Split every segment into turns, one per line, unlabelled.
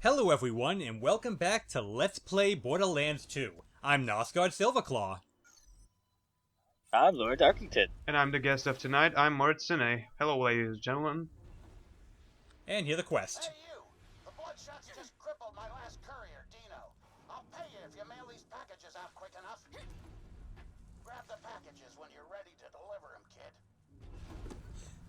Hello everyone, and welcome back to Let's Play Borderlands 2. I'm Nosgard Silverclaw.
I'm Lord Darkington.
And I'm the guest of tonight. I'm Moritsune. Hello, ladies and gentlemen.
And here's the quest.
Hey you! The Bloodshots just crippled my last courier, Dino. I'll pay you if you mail these packages out quick enough. Grab the packages when you're ready to deliver them, kid.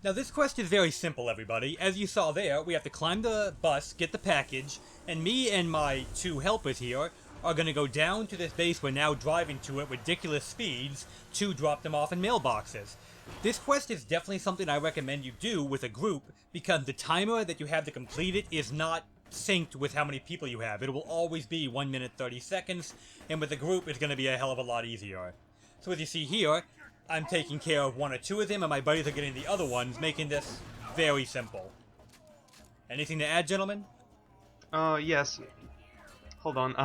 Now this quest is very simple, everybody. As you saw there, we have to climb the bus, get the package, and me and my two helpers here are going to go down to this base we're now driving to at ridiculous speeds to drop them off in mailboxes. This quest is definitely something I recommend you do with a group, because the timer that you have to complete it is not synced with how many people you have. It will always be 1 minute 30 seconds, and with a group it's going to be a hell of a lot easier. So as you see here, I'm taking care of one or two of them, and my buddies are getting the other ones, making this very simple. Anything to add, gentlemen?
Yes. Hold on.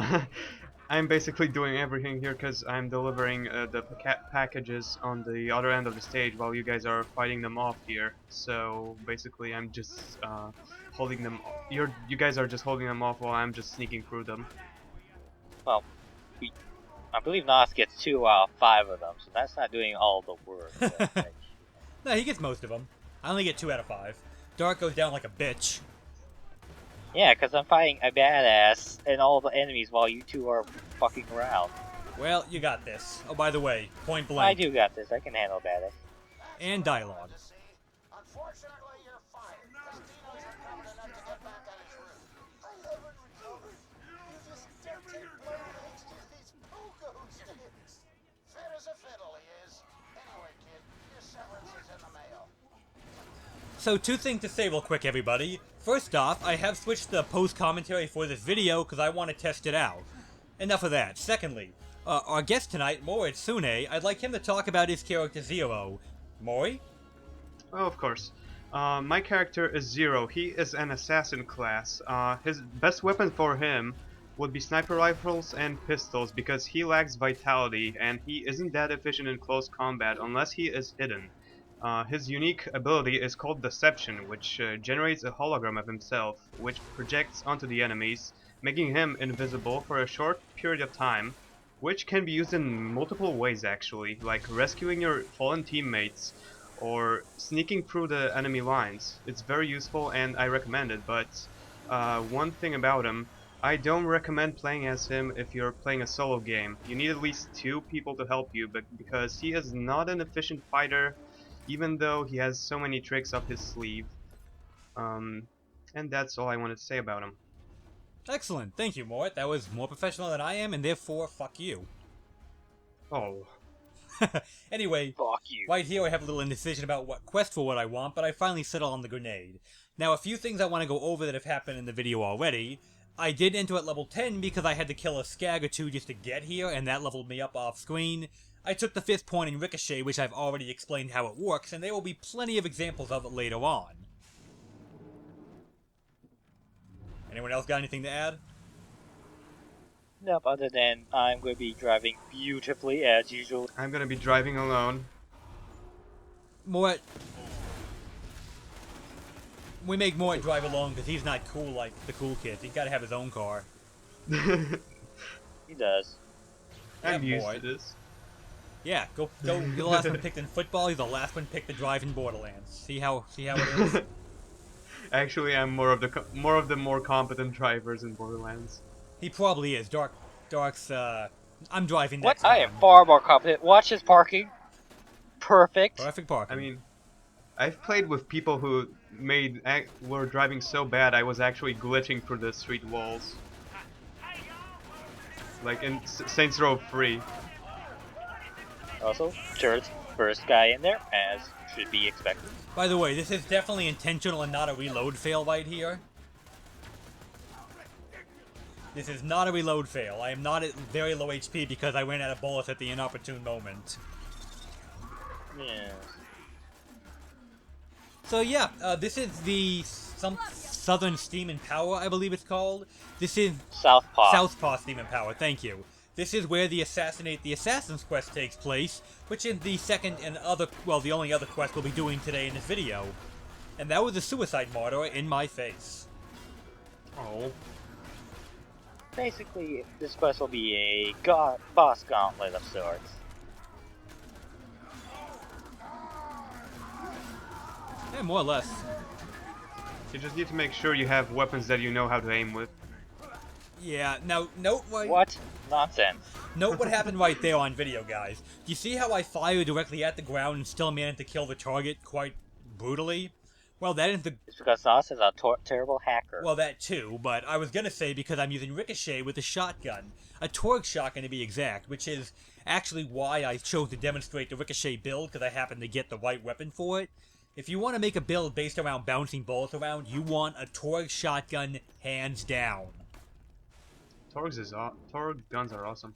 I'm basically doing everything here because I'm delivering the packages on the other end of the stage while you guys are fighting them off here. So basically, I'm just holding them. You guys are just holding them off while I'm just sneaking through them.
Well, I believe Nos gets 2 out of 5 of them, so that's not doing all the work.
No, he gets most of them. I only get 2 out of 5. Dark goes down like a bitch.
Yeah, because I'm fighting a badass and all the enemies while you two are fucking around.
Well, you got this. Oh, by the way, point
I
blank.
do got this. I can handle badass.
And dialogue.
Unfortunately, you're fired, because Dino's recovered enough to get back on his route. I haven't recovered. You just dictate blood legs to these pogo sticks. Fit as a fiddle, he is. Anyway, kid, your severance is in the mail.
So, two things to say real quick, everybody. First off, I have switched the post-commentary for this video because I want to test it out. Enough of that. Secondly, our guest tonight, Moritsune, I'd like him to talk about his character Zero. Mori?
Oh, of course. My character is Zero. He is an assassin class. His best weapon for him would be sniper rifles and pistols because he lacks vitality and he isn't that efficient in close combat unless he is hidden. His unique ability is called Deception, which generates a hologram of himself, which projects onto the enemies, making him invisible for a short period of time, which can be used in multiple ways actually, like rescuing your fallen teammates or sneaking through the enemy lines. It's very useful and I recommend it, but one thing about him, I don't recommend playing as him if you're playing a solo game. You need at least 2 people to help you, but because he is not an efficient fighter, even though he has so many tricks up his sleeve. And that's all I wanted to say about him.
Excellent. Thank you, Mort. That was more professional than I am, and therefore, fuck you.
Oh.
Anyway,
Fuck you.
right here I have a little indecision about what quest for what I want, but I finally settled on the grenade. Now, a few things I want to go over that have happened in the video already. I did enter at level 10 because I had to kill a skag or 2 just to get here, and that leveled me up off screen. I took the 5th point in Ricochet, which I've already explained how it works, and there will be plenty of examples of it later on. Anyone else got anything to add?
Nope, other than I'm going to be driving beautifully as usual.
I'm gonna be driving alone.
Mort. We make Mort drive alone because he's not cool like the cool kids. He's got to have his own car.
He does.
I'm
Yeah,
used
boy.
to this.
Yeah, go. You're the last one picked in football. He's the last one picked to drive in Borderlands. See how it is.
Actually, I'm more of the more competent drivers in Borderlands.
He probably is. Dark's. I'm driving
What?
next
I
time.
am far more competent. Watch his parking. Perfect.
Perfect parking.
I mean, I've played with people who were driving so bad I was actually glitching through the street walls. Like in Saints Row 3.
Also, Turret's first guy in there, as should be expected.
By the way, this is definitely intentional and not a reload fail right here. This is not a reload fail. I am not at very low HP because I ran out of bullets at the inopportune moment.
Yeah.
So yeah, this is the Southern Steam and Power, I believe it's called. This is Southpaw Steam and Power. Thank you. This is where the Assassinate the Assassins quest takes place, which is the second and the only other quest we'll be doing today in this video. And that was a suicide martyr in my face.
Oh.
Basically, this quest will be a boss gauntlet of sorts.
Yeah, more or less.
You just need to make sure you have weapons that you know how to aim with.
Yeah, now note
What? Nonsense.
Note what happened right there on video, guys. Do you see how I fired directly at the ground and still managed to kill the target quite brutally? Well, that isn't the...
It's because Nos is a terrible hacker.
Well, that too, but I was gonna say because I'm using Ricochet with a shotgun. A Torgue shotgun to be exact, which is actually why I chose to demonstrate the Ricochet build, because I happened to get the right weapon for it. If you want to make a build based around bouncing bullets around, you want a Torgue shotgun hands down.
Torgue guns are awesome.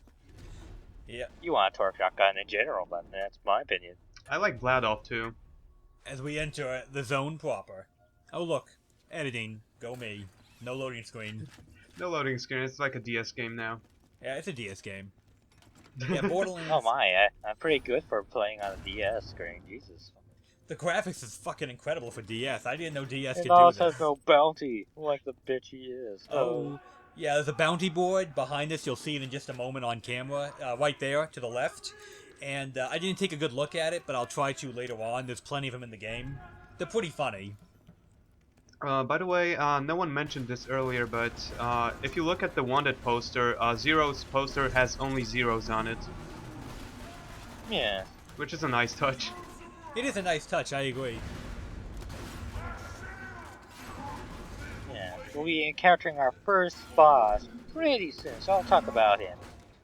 Yeah.
You want a torque shotgun in general, but that's my opinion.
I like Bladoff too.
As we enter the zone proper. Oh look, editing, go me. No loading screen.
No loading screen, it's like a DS game now.
Yeah, it's a DS game. Yeah, Borderlands.
Oh my, I'm pretty good for playing on a DS screen, Jesus.
The graphics is fucking incredible for DS. I didn't know DS could
It
do
also
this.
has no bounty, like the bitch he is.
Oh, yeah, there's a bounty board behind us. You'll see it in just a moment on camera, right there to the left. And I didn't take a good look at it, but I'll try to later on. There's plenty of them in the game. They're pretty funny.
By the way, no one mentioned this earlier, but if you look at the Wanted poster, Zero's poster has only zeros on it,
Yeah.
which is a nice touch.
It is a nice touch, I agree.
Yeah. We'll be encountering our first boss pretty soon, so I'll talk about him.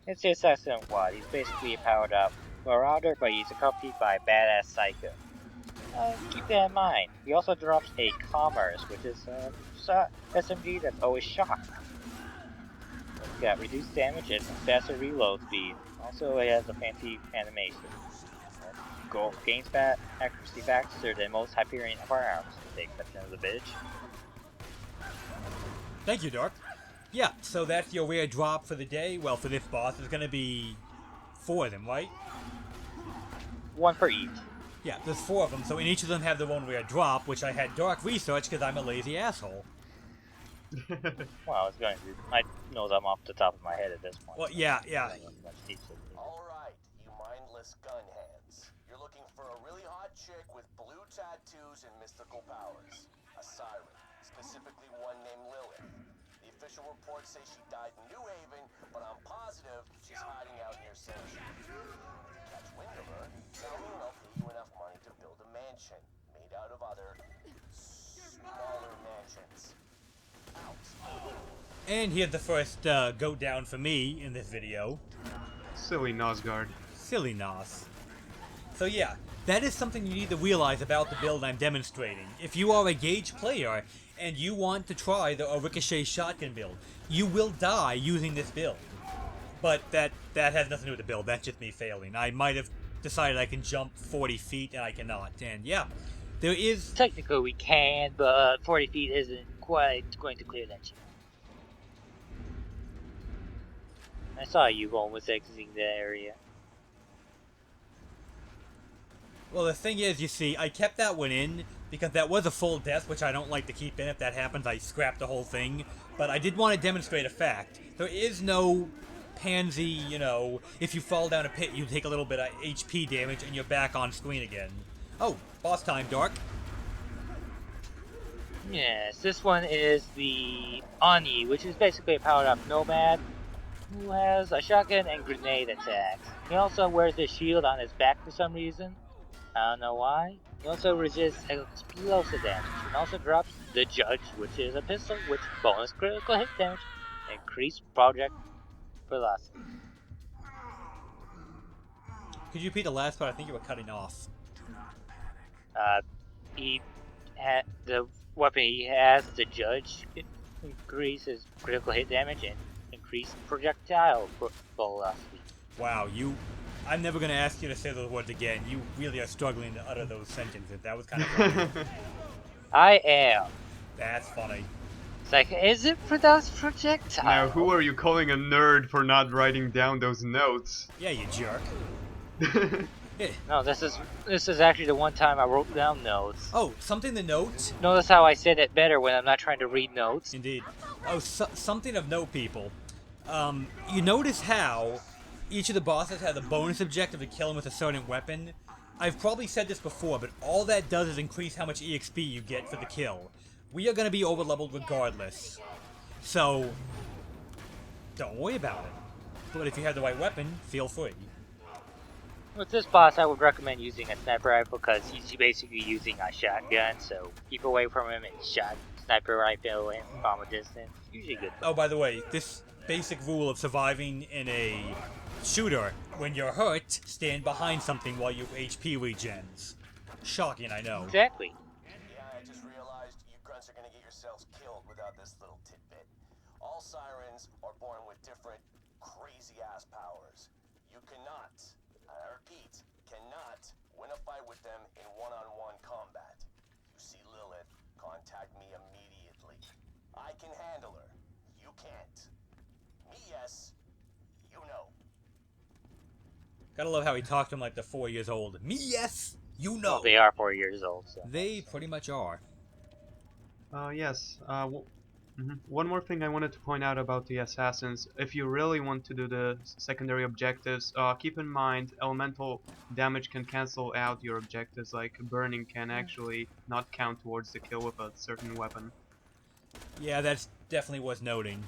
It's the Assassin Watt. He's basically a powered up marauder, but he's accompanied by a badass psycho. Keep that in mind. He also drops a Commerce, which is SMG that's always shocked. It's got reduced damage and faster reload speed. Also, it has a fancy animation. Gains accuracy faster than most Hyperion firearms, with the exception of the bitch.
Thank you, Dark. Yeah, so that's your rare drop for the day. Well, for this boss, there's going to be 4 of them, right?
One for each.
Yeah, there's 4 of them, so in each of them have their own rare drop, which I had Dark research because I'm a lazy asshole.
Well, I was going to. I know them off the top of my head at this point.
Well, yeah.
Alright, you mindless gun hands. You're looking for a really hot chick with blue tattoos and mystical powers. A siren, specifically one named Lilith. The official reports say she died in New Haven, but I'm positive she's hiding out near Century. If you catch wind of her, tell me and I'll pay you enough money to build a mansion made out of other smaller mansions. Out.
And here's the first go down for me in this video.
Silly Nosgard.
Silly Nos. So yeah, that is something you need to realize about the build I'm demonstrating. If you are a Gauge player and you want to try the Ricochet shotgun build, you will die using this build. But that has nothing to do with the build, that's just me failing. I might have decided I can jump 40 feet and I cannot. And yeah, there is...
Technically we can, but 40 feet isn't quite going to clear that shit. I saw you almost exiting the area.
Well, the thing is, you see, I kept that one in because that was a full death, which I don't like to keep in. If that happens, I scrap the whole thing. But I did want to demonstrate a fact. There is no pansy, you know, if you fall down a pit, you take a little bit of HP damage and you're back on screen again. Oh, boss time, Dark.
Yes, this one is the Ani, which is basically a powered-up nomad who has a shotgun and grenade attacks. He also wears a shield on his back for some reason. I don't know why. He also resists explosive damage and also drops the Judge, which is a pistol with bonus critical hit damage and increased project velocity.
Could you repeat the last part? I think you were cutting off.
The weapon he has, the Judge, increases critical hit damage and increased projectile velocity.
Wow, I'm never going to ask you to say those words again. You really are struggling to utter those sentences. That was kind of funny.
I am.
That's funny.
It's like, is it pronounced projectile?
Now, who are you calling a nerd for not writing down those notes?
Yeah, you jerk.
No, this is actually the one time I wrote down notes.
Oh, something to note?
Notice how I said it better when I'm not trying to read notes?
Indeed. Oh, something of note, people. You notice how each of the bosses has a bonus objective to kill him with a certain weapon. I've probably said this before, but all that does is increase how much EXP you get for the kill. We are going to be over-leveled regardless. So, don't worry about it. But if you have the right weapon, feel free.
With this boss, I would recommend using a sniper rifle because he's basically using a shotgun, so keep away from him and sniper rifle him from a distance. Usually good.
Oh, by the way, this basic rule of surviving in a shooter, when you're hurt, stand behind something while your HP regens. Shocking, I know.
Exactly.
Yeah, I just realized you grunts are gonna get yourselves killed without this little tidbit. All sirens are born with different crazy-ass powers. You cannot, I repeat, cannot win a fight with them in one-on-one combat. You see Lilith, contact me immediately. I can handle her. You can't. Me, yes. You know.
Gotta love how he talked to him like they're 4 years old. Me, yes, you know.
Well, they are 4 years old, so.
They pretty much are.
Yes. One more thing I wanted to point out about the assassins. If you really want to do the secondary objectives, keep in mind elemental damage can cancel out your objectives. Like burning can actually not count towards the kill with a certain weapon.
Yeah, that's definitely worth noting.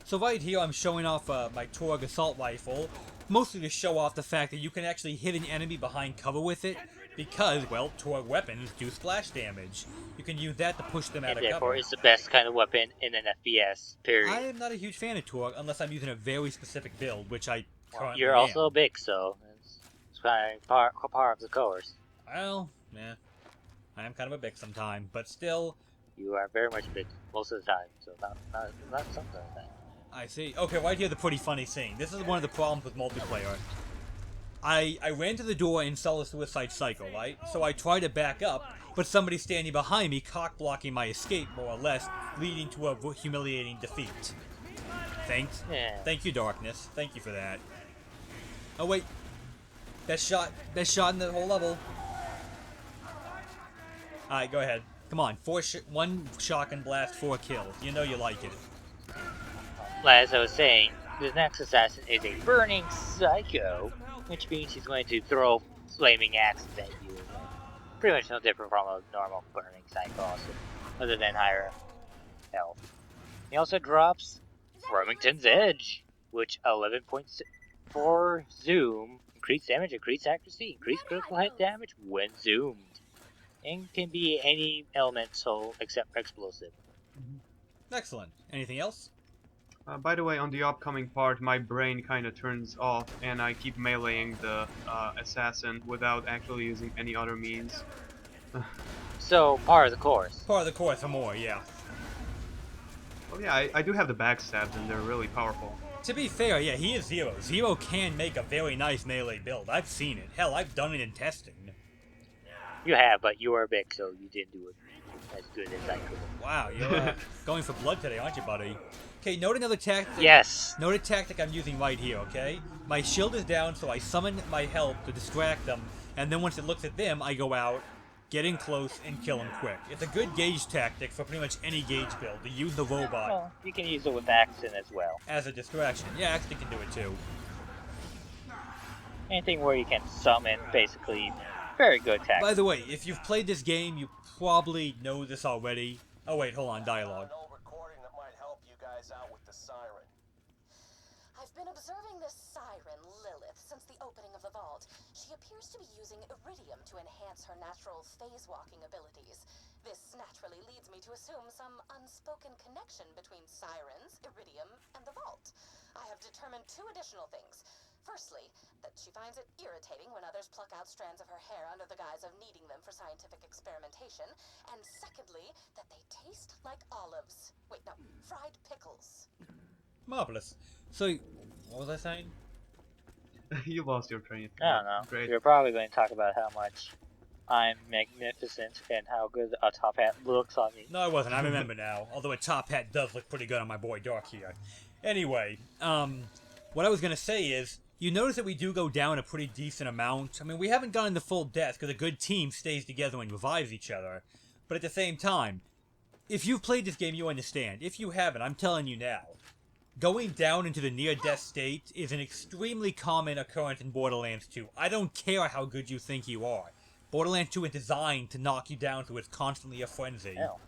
So right here, I'm showing off my Torg assault rifle, mostly to show off the fact that you can actually hit an enemy behind cover with it, because, well, Torg weapons do splash damage. You can use that to push them out
And
of
therefore,
cover.
it's the best kind of weapon in an FPS, period.
I am not a huge fan of Torg, unless I'm using a very specific build, which I currently
You're
am.
also big, so it's kind of part of the course.
Well, yeah. I am kind of a bick sometime, but still,
You are very much big most of the time, so not sometimes.
I see. Okay, right here, the pretty funny thing. This is one of the problems with multiplayer. I ran to the door and saw the suicide cycle, right? So I tried to back up, but somebody standing behind me cock-blocking my escape, more or less, leading to a humiliating defeat. Thanks.
Yeah.
Thank you, Darkness. Thank you for that. Oh, wait. Best shot in the whole level. Alright, go ahead. Come on, one shotgun blast, 4 kills. You know you like it.
As I was saying, the next assassin is a burning psycho, which means he's going to throw flaming axes at you. Pretty much no different from a normal burning psycho, also, other than higher health. He also drops Remington's Edge, which 11.4 zoom, increased damage, increased accuracy, increased critical hit damage when zoomed, and can be any elemental except explosive.
Excellent. Anything else?
By the way, on the upcoming part, my brain kind of turns off, and I keep meleeing the assassin without actually using any other means.
So, part of the course.
Part of the course for more, yeah.
Well, yeah, I do have the backstabs, and they're really powerful.
To be fair, yeah, he is Zero. Zero can make a very nice melee build. I've seen it. Hell, I've done it in testing.
You have, but you are big, so you didn't do it as good as I could.
Wow, you're going for blood today, aren't you, buddy? Okay, note another tactic.
Yes.
Note a tactic I'm using right here, okay? My shield is down, so I summon my help to distract them, and then once it looks at them, I go out, get in close, and kill them quick. It's a good gauge tactic for pretty much any gauge build, to use the robot
Well, you can use it with Axton as well.
as a distraction. Yeah, Axton can do it too.
Anything where you can summon, basically, very good tactic.
By the way, if you've played this game, you probably know this already. Oh wait, hold on, dialogue.
An old recording that might help you guys out with the siren.
I've been observing this siren, Lilith, since the opening of the vault. She appears to be using iridium to enhance her natural phase-walking abilities. This naturally leads me to assume some unspoken connection between sirens, iridium, and the vault. I have determined 2 additional things. Firstly, that she finds it irritating when others pluck out strands of her hair under the guise of needing them for scientific experimentation. And secondly, that they taste like olives. Wait, no, fried pickles.
Marvelous. So, what was I saying?
You lost your train of
I don't know.
Great.
You're probably going to talk about how much I'm magnificent and how good a top hat looks on me.
No, I wasn't. I remember now. Although a top hat does look pretty good on my boy Dark here. Anyway, what I was gonna say is, you notice that we do go down a pretty decent amount. I mean, we haven't gotten the full death because a good team stays together and revives each other. But at the same time, if you've played this game, you understand. If you haven't, I'm telling you now. Going down into the near-death state is an extremely common occurrence in Borderlands 2. I don't care how good you think you are. Borderlands 2 is designed to knock you down so it's constantly a frenzy.
Hell.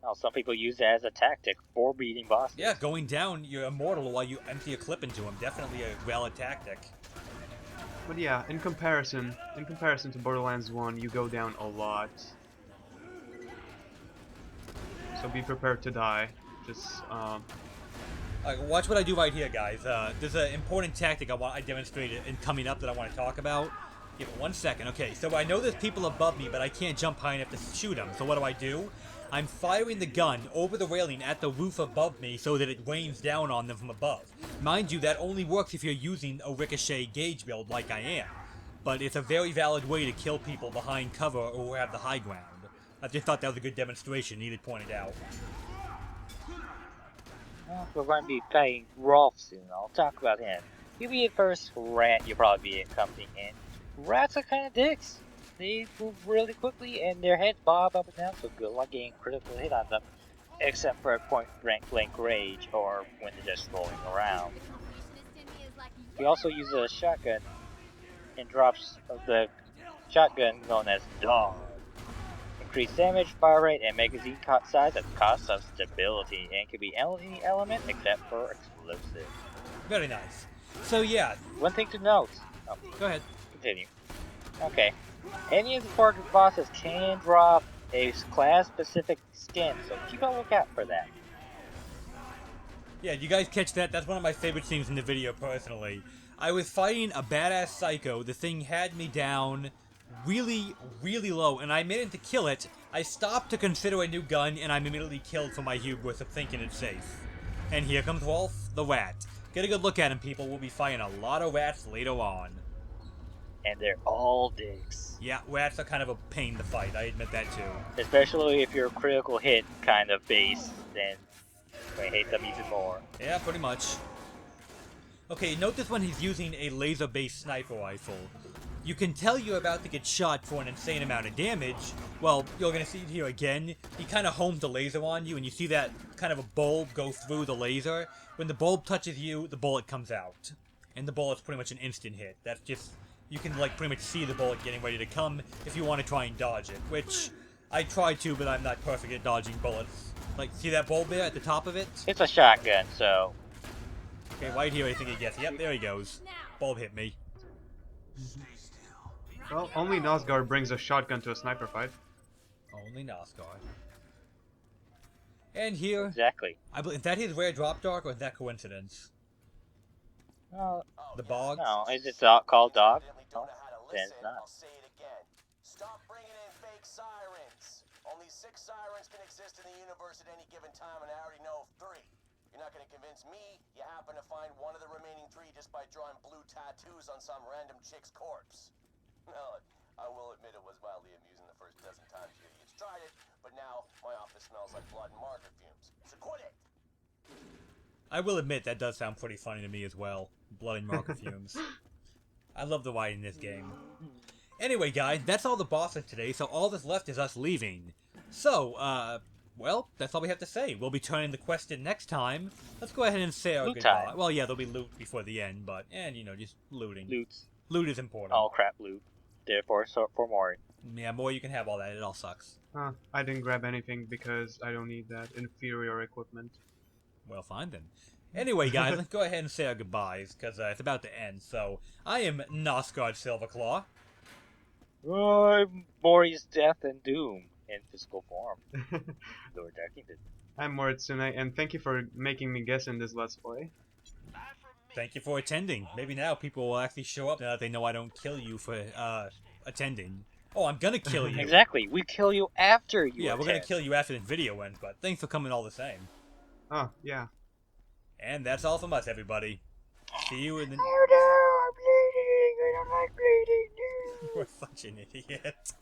Well, some people use it as a tactic for beating bosses.
Yeah, going down, you're immortal while you empty a clip into him. Definitely a valid tactic.
But yeah, in comparison to Borderlands 1, you go down a lot. So be prepared to die. Just,
Watch what I do right here, guys. There's an important tactic I demonstrated in coming up that I want to talk about. Give it 1 second. Okay, so I know there's people above me, but I can't jump high enough to shoot them. So what do? I'm firing the gun over the railing at the roof above me so that it rains down on them from above. Mind you, that only works if you're using a ricochet gauge build like I am. But it's a very valid way to kill people behind cover or who have the high ground. I just thought that was a good demonstration, needed pointed out.
Well, we're going to be fighting Rolf soon. I'll talk about him. You'll be at first Rat, you'll probably be accompanying him. Rats are kind of dicks. They move really quickly and their heads bob up and down, so good luck getting critical hit on them. Except for point blank rage or when they're just rolling around. He also uses a shotgun and drops the shotgun known as Dog. Increased damage, fire rate, and magazine size at the cost of stability, and can be any element except for explosive.
Very nice. So yeah.
One thing to note. Oh,
go ahead.
Continue. Okay. Any of the target bosses can drop a class-specific skin, so keep a lookout for that.
Yeah, you guys catch that? That's one of my favorite scenes in the video, personally. I was fighting a badass psycho. The thing had me down really, really low, and I managed to kill it. I stopped to consider a new gun, and I'm immediately killed for my hubris of thinking it's safe. And here comes Wolf, the rat. Get a good look at him, people. We'll be fighting a lot of rats later on.
And they're all dicks.
Yeah, rats are kind of a pain to fight, I admit that too.
Especially if you're a critical hit kind of base, then I hate them even more.
Yeah, pretty much. Okay, note this one, he's using a laser-based sniper rifle. You can tell you're about to get shot for an insane amount of damage. Well, you're gonna see it here again. He kind of homes the laser on you, and you see that kind of a bulb go through the laser. When the bulb touches you, the bullet comes out. And the bullet's pretty much an instant hit. That's just... You can, like, pretty much see the bullet getting ready to come if you want to try and dodge it, which I try to, but I'm not perfect at dodging bullets. Like, see that bulb there at the top of it?
It's a shotgun, so...
Okay, right here I think he gets. Yep, there he goes. Bulb hit me.
well, only Nosgard brings a shotgun to a sniper fight.
Only Nosgard. And here...
Exactly.
Is that his rare drop dog, or is that coincidence? The bog?
No, is it called Dog? No, then it's not.
I'll say it again. Stop bringing in fake sirens. Only 6 sirens can exist in the universe at any given time, and I already know of 3. You're not going to convince me you happen to find one of the remaining 3 just by drawing blue tattoos on some random chick's corpse. No, I will admit it was mildly amusing the first dozen times you idiots tried it, but now my office smells like blood and marker fumes. So quit it!
I will admit that does sound pretty funny to me as well. Blood and marker fumes. I love the writing in this game. Anyway, guys, that's all the bosses today, so all that's left is us leaving. So, well, that's all we have to say. We'll be turning the quest in next time. Let's go ahead and say our
Loot
goodbye.
time.
Well, yeah, there'll be loot before the end, but, and, you know, just looting.
Loots.
Loot is important.
All crap loot. Therefore, so for more.
Yeah, more you can have all that. It all sucks.
I didn't grab anything because I don't need that inferior equipment.
Well, fine then. Anyway, guys, let's go ahead and say our goodbyes, because it's about to end. So, I am Nosgard Silverclaw.
I'm Mori's Death and Doom in physical form. Lord Darkington.
I'm Moritsune, and thank you for making me guess in this Let's Play.
Thank you for attending. Maybe now people will actually show up now that they know I don't kill you for attending. Oh, I'm gonna kill you.
Exactly. We kill you after you
Yeah, we're gonna
attend.
kill you after this video ends, but thanks for coming all the same.
Oh, yeah.
And that's all from us, everybody. See you in the...
Oh no, I'm bleeding. I don't like bleeding.
You're such an idiot.